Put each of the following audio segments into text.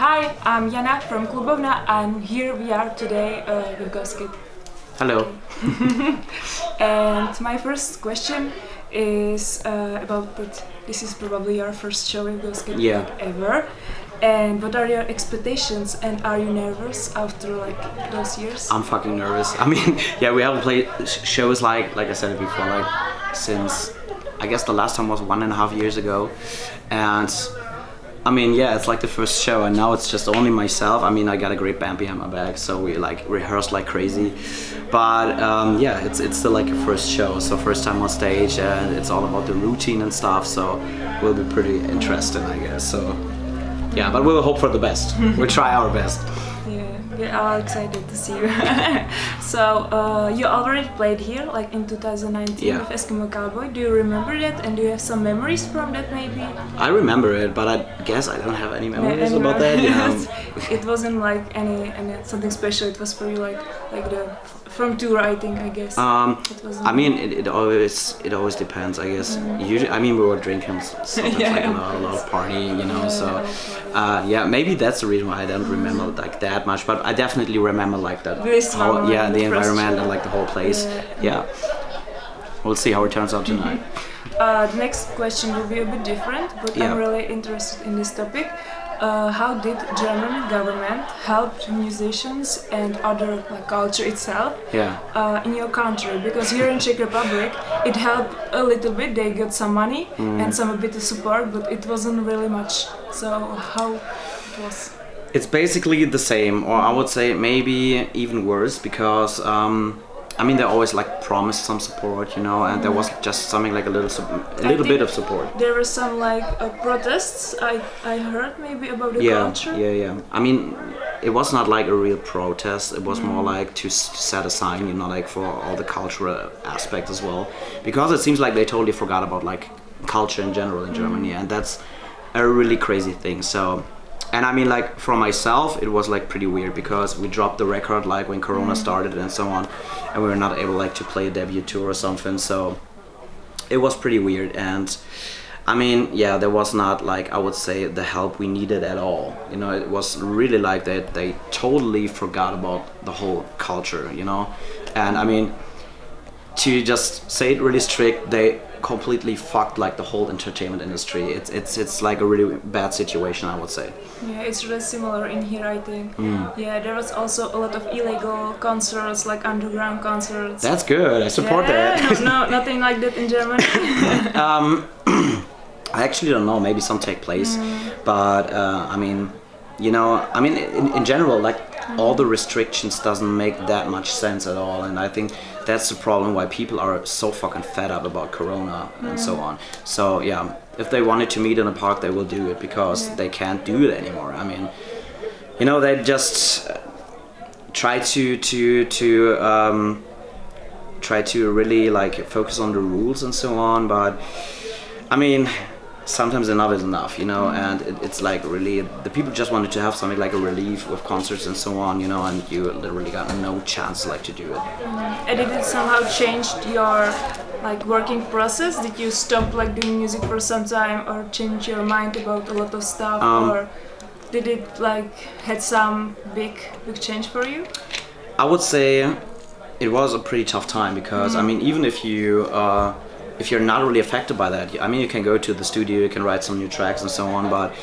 Hi, I'm Jana from KLUBOVNA, and here we are today with GHØSTKID. Hello. And my first question is about that this is probably your first show in GHØSTKID ever. And what are your expectations, and are you nervous after like those years? I'm fucking nervous. I mean, we haven't played shows like I said before, like since I guess the last time was 1.5 years ago, and I mean, it's like the first show, and now it's just only myself. I mean, I got a great band behind my back, so we like rehearsed like crazy. But it's still like a first show, so first time on stage, and it's all about the routine and stuff. So will be pretty interesting, I guess. So yeah, but we'll hope for the best. We'll try our best. Yeah, we are excited to see you. So you already played here, like in 2019 with Eskimo Callboy. Do you remember that, and do you have some memories from that maybe? I remember it, but I guess I don't have any memories about that. It wasn't like any something special. It was for you like the from tour, I think. I guess. I mean, it always depends. I guess usually, I mean, we were drinking something like a lot of party, So maybe that's the reason why I don't remember like that much. But I definitely remember like that. The environment and like the whole place. Yeah. We'll see how it turns out tonight. The next question will be a bit different, but I'm really interested in this topic. How did German government help musicians and other culture itself in your country? Because here in Czech Republic, it helped a little bit. They got some money and a bit of support, but it wasn't really much. So how it was? It's basically the same, or I would say maybe even worse, because I mean, they always like promised some support, and there was just something like a little bit of support. There were some protests. I heard maybe about the culture. Yeah. I mean, it was not like a real protest. It was more like to set a sign, like for all the cultural aspects as well, because it seems like they totally forgot about like culture in general in Germany, and that's a really crazy thing. So. And I mean, like for myself, it was like pretty weird because we dropped the record like when Corona started and so on, and we were not able like to play a debut tour or something. So it was pretty weird. And I mean, there was not like, I would say, the help we needed at all. It was really like that they totally forgot about the whole culture. And I mean, to just say it really strict, they completely fucked like the whole entertainment industry. It's like a really bad situation, I would say. Yeah, it's really similar in here, I think. Yeah, there was also a lot of illegal concerts, like underground concerts. That's good. I support that. No, nothing like that in Germany. I actually don't know. Maybe some take place, but I mean, in general, like all the restrictions doesn't make that much sense at all, and I think that's the problem why people are so fucking fed up about Corona and so on. So if they wanted to meet in a park, they will do it because they can't do it anymore. I mean, they just try to really like focus on the rules and so on, but I mean, sometimes enough is enough, and it's like really the people just wanted to have something like a relief with concerts and so on, and you literally got no chance like to do it. And did it somehow changed your like working process? Did you stop like doing music for some time, or change your mind about a lot of stuff, or did it like had some big change for you? I would say it was a pretty tough time because I mean, even if you're not really affected by that, I mean, you can go to the studio, you can write some new tracks and so on, but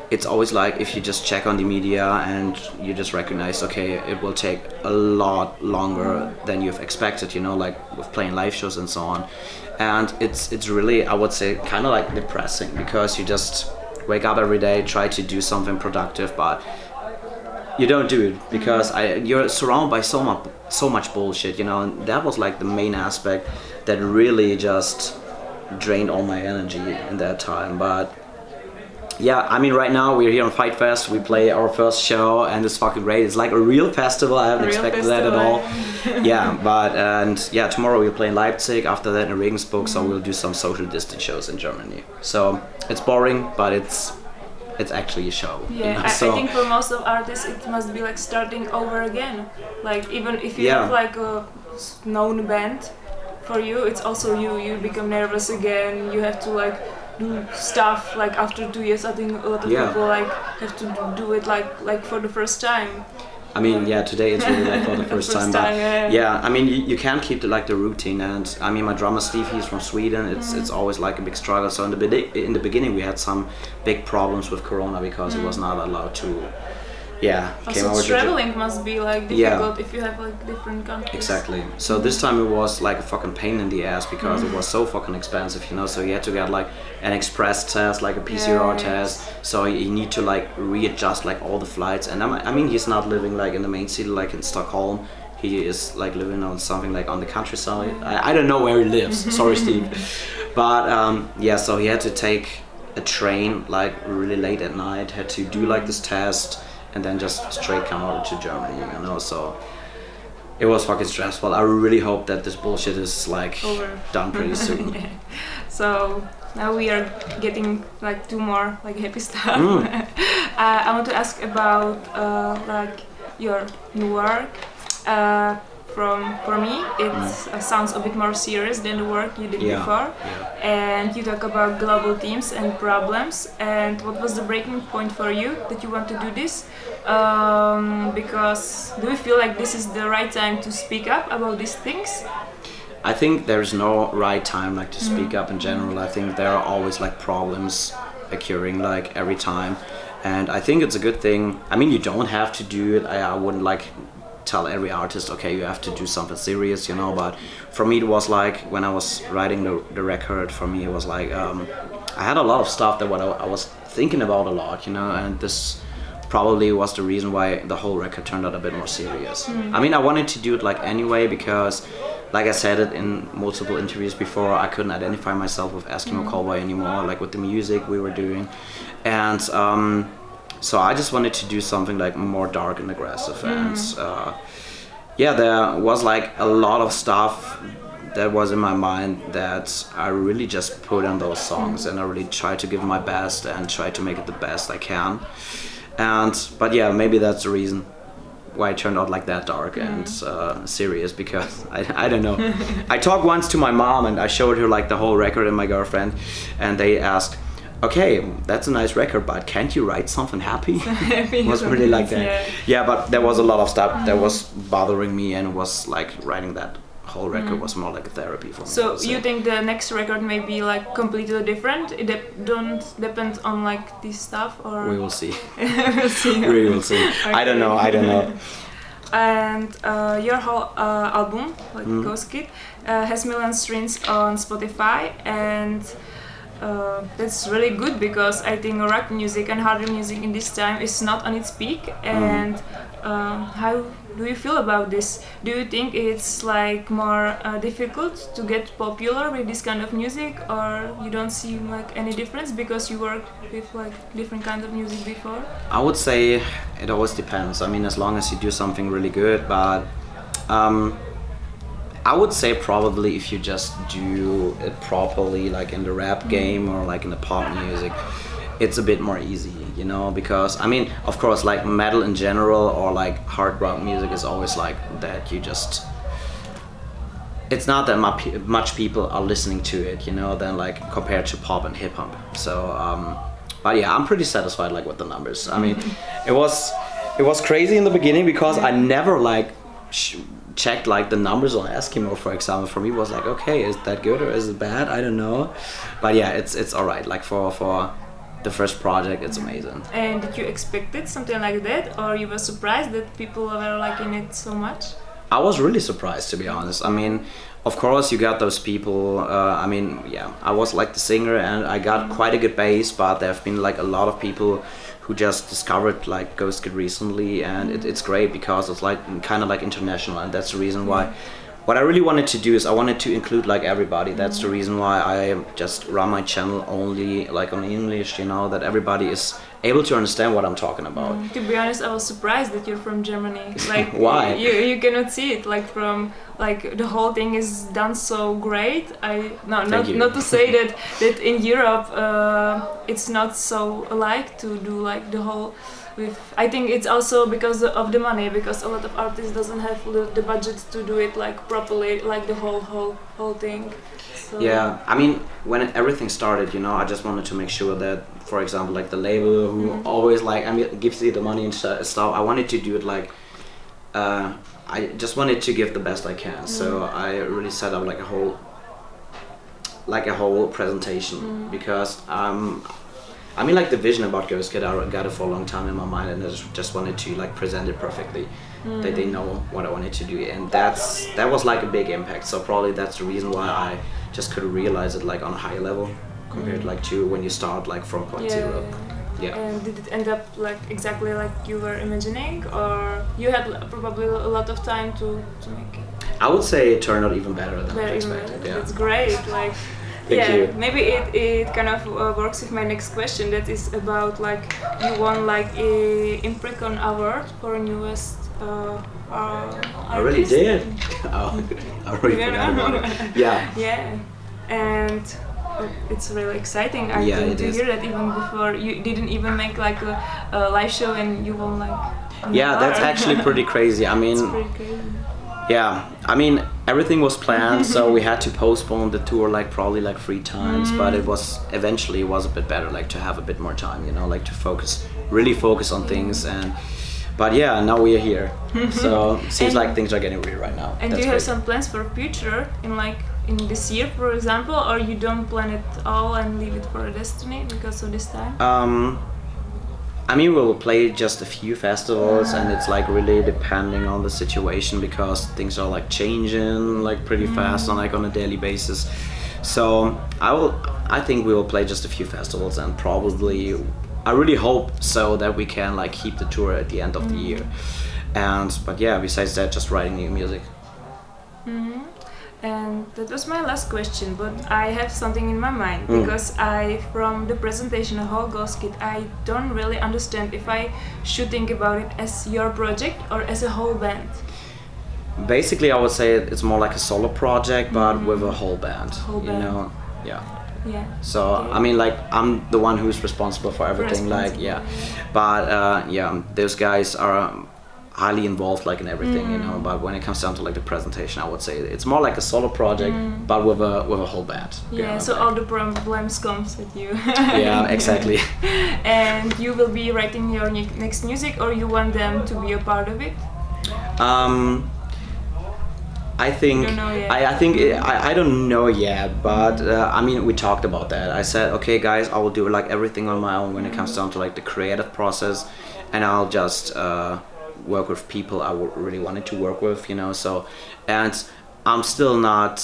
it's always like if you just check on the media and you just recognize, okay, it will take a lot longer than you've expected, like with playing live shows and so on. And it's really, I would say, kind of like depressing because you just wake up every day, try to do something productive, but you don't do it because you're surrounded by so much bullshit, and that was like the main aspect that really just drained all my energy in that time. But I mean, right now we're here on Fajtfest, we play our first show and it's fucking great. It's like a real festival, I haven't expected that at all. Tomorrow we'll play in Leipzig, after that in Regensburg, so we'll do some social distance shows in Germany. So it's boring, but it's actually a show. I think for most of artists it must be like starting over again. Like even if you have like a known band, for you it's also you become nervous again. You have to like do stuff like after 2 years. I think a lot of people like have to do it like for the first time. I mean, yeah, today it's really like for the first time, but yeah, I mean, you can't keep the routine, and I mean, my drummer Steve, he's from Sweden. It's always like a big struggle. So in the beginning, we had some big problems with Corona because he was not allowed to. Yeah, also traveling must be like difficult if you have like different countries. Exactly. So this time it was like a fucking pain in the ass because it was so fucking expensive, you know. So you had to get like an express test, like a PCR test. So you need to like readjust like all the flights. And I mean, he's not living like in the main city, like in Stockholm. He is like living on something like on the countryside. I don't know where he lives. Sorry, Steve. But yeah, so he had to take a train like really late at night. Had to do like this test. And then just straight come over to Germany, you know, so it was fucking stressful. I really hope that this bullshit is like done pretty soon. So now we are getting like 2 more like happy stuff. I want to ask about like your new work. For me, it sounds a bit more serious than the work you did before. And you talk about global themes and problems. And what was the breaking point for you that you want to do this? Because do you feel like this is the right time to speak up about these things? I think there's no right time like to speak up in general. I think there are always like problems occurring like every time. And I think it's a good thing. I mean, you don't have to do it. I wouldn't like tell every artist, okay, you have to do something serious, you know, but for me it was like when I was writing the record, for me it was like I had a lot of stuff that I was thinking about a lot, you know, and this probably was the reason why the whole record turned out a bit more serious. I mean, I wanted to do it like anyway because, like I said it in multiple interviews before, I couldn't identify myself with Eskimo Callboy anymore, like with the music we were doing, and so I just wanted to do something like more dark and aggressive, and yeah, there was like a lot of stuff that was in my mind that I really just put on those songs, and I really tried to give my best and try to make it the best I can. But yeah, maybe that's the reason why it turned out like that dark and serious, because I don't know. I talked once to my mom and I showed her like the whole record and my girlfriend, and they asked, okay, that's a nice record, but can't you write something happy? It was really like that. Yeah, but there was a lot of stuff that was bothering me, and it was like writing that whole record was more like a therapy for me. So you think the next record may be like completely different? It don't depend on like this stuff, or we will see. We'll see. We will see. Okay. I don't know. And your whole album, like GHØSTKID, has million streams on Spotify, and that's really good, because I think rock music and harder music in this time is not on its peak. And how do you feel about this? Do you think it's like more difficult to get popular with this kind of music, or you don't see like any difference because you worked with like different kinds of music before? I would say it always depends. I mean, as long as you do something really good, but I would say probably if you just do it properly, like in the rap game or like in the pop music, it's a bit more easy, you know, because I mean, of course, like metal in general or like hard rock music is always like that. You just, it's not that much people are listening to it, you know, than like compared to pop and hip hop. So, but yeah, I'm pretty satisfied like with the numbers. I mean, it was crazy in the beginning because I never like checked like the numbers on Eskimo, for example. For me, it was like, okay, is that good or is it bad? I don't know, but yeah, it's all right. Like for the first project, it's amazing. And did you expected something like that, or you were surprised that people were liking it so much? I was really surprised, to be honest. I mean, of course, you got those people. I mean, yeah, I was like the singer, and I got quite a good base, but there have been like a lot of people who just discovered like GHØSTKID recently, and it's great because it's like kind of like international, and that's the reason why. What I really wanted to do is I wanted to include like everybody. That's the reason why I just run my channel only like on English, you know, that everybody is able to understand what I'm talking about. To be honest, I was surprised that you're from Germany. Like, why? You cannot see it. Like from like the whole thing is done so great. Not to say that in Europe it's not so alike to do like the whole I think it's also because of the money, because a lot of artists doesn't have the budget to do it like properly, like the whole thing. So yeah, I mean, when everything started, you know, I just wanted to make sure that, for example, like the label who always like, I mean, gives you the money and stuff, I wanted to do it like, I just wanted to give the best I can. So I really set up like a whole presentation because I mean, like the vision about GHØSTKID, I got it for a long time in my mind, and I just wanted to like present it perfectly, that they know what I wanted to do, and that was like a big impact. So probably that's the reason why I just could realize it like on a higher level compared like to when you start like from point zero. Yeah. And did it end up like exactly like you were imagining, or you had probably a lot of time to make it? I would say it turned out even better than I expected. Yeah. That's great. Like. Thank you. Maybe it kind of works with my next question. That is about like you won like a Impricon award for newest I really did. Oh, I really forgot about it. Yeah. Yeah, and it's really exciting. I think to hear that even before you didn't even make like a live show and you won like. Yeah, that's actually pretty crazy. I mean. It's pretty crazy. Yeah, I mean, everything was planned, so we had to postpone the tour like probably like 3 times, but it was eventually it was a bit better, like to have a bit more time, you know, like to really focus on things. And but yeah, now we are here, so seems like things are getting real right now. And do you have some plans for future in this year, for example, or you don't plan it all and leave it for a destiny because of this time? I mean, we will play just a few festivals, and it's like really depending on the situation because things are like changing like pretty fast on a daily basis. So I think we will play just a few festivals, and probably I really hope so that we can like keep the tour at the end of the year. But yeah, besides that, just writing new music. And that was my last question, but I have something in my mind because from the presentation of whole GHØSTKID, I don't really understand if I should think about it as your project or as a whole band. Basically, I would say it's more like a solo project, but with a whole band. You know, yeah. Yeah. So I mean, like I'm the one who's responsible for everything. But those guys are highly involved like in everything, you know. But when it comes down to like the presentation, I would say it's more like a solo project, but with a whole band. Yeah. So all the problems comes with you. Yeah, exactly. And you will be writing your next music, or you want them to be a part of it? I think I don't know yet, but I mean, we talked about that. I said, okay, guys, I will do like everything on my own when it comes down to like the creative process, and I'll just work with people I really wanted to work with, you know. So, and I'm still not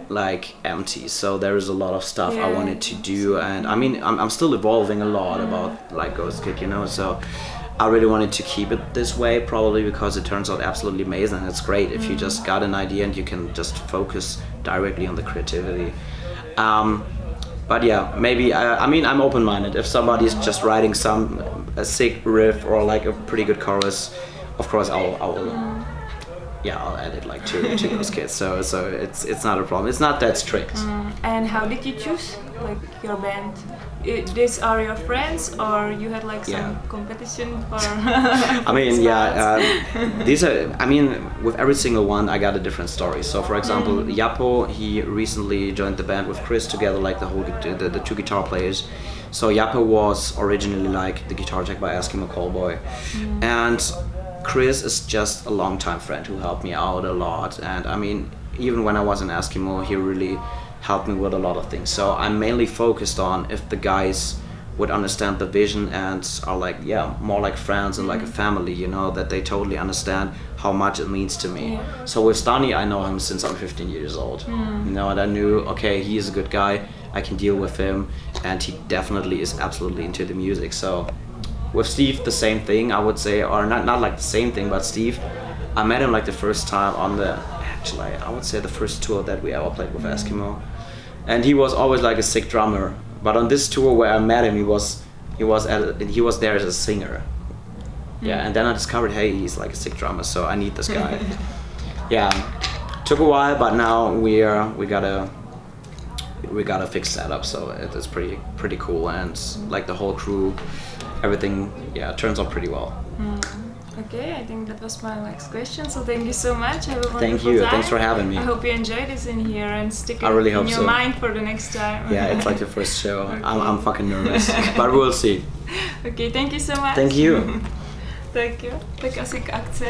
like empty. So there is a lot of stuff I wanted to do, and I mean, I'm still evolving a lot about like GHØSTKID, you know. So I really wanted to keep it this way, probably because it turns out absolutely amazing. It's great if you just got an idea and you can just focus directly on the creativity. But yeah, maybe, I mean, I'm open-minded. If somebody's just writing a sick riff or like a pretty good chorus, of course I'll add it like to GHØSTKID. So it's not a problem. It's not that strict. And how did you choose like your band? These are your friends, or you had like some competition for? I mean, these are. I mean, with every single one, I got a different story. So, for example, Japo, he recently joined the band with Chris together, like the 2 guitar players. So Japo was originally like the guitar tech by Eskimo Callboy, and Chris is just a longtime friend who helped me out a lot. And I mean, even when I was in Eskimo, he really helped me with a lot of things. So I'm mainly focused on if the guys would understand the vision and are like, more like friends and like a family, you know, that they totally understand how much it means to me. So with Stani, I know him since I'm 15 years old, you know, and I knew, okay, he is a good guy, I can deal with him, and he definitely is absolutely into the music. So with Steve, the same thing, I would say, or not like the same thing, but Steve, I met him like the first time on I would say the first tour that we ever played with Eskimo. And he was always like a sick drummer, but on this tour where I met him, he was there as a singer. And then I discovered, hey, he's like a sick drummer, so I need this guy. Took a while, but now we got a fixed setup, so it's pretty cool, and like the whole crew everything turns out pretty well. Okay, I think that was my next question. So thank you so much. Have a wonderful Thank you. time. Thanks for having me. I hope you enjoyed this in here and stick it really in hope your so. mind for the next time. Yeah, it's like the first show. Okay. I'm fucking nervous, but we'll see. Okay, thank you so much. Thank you. Tak jo, tak asi k akci.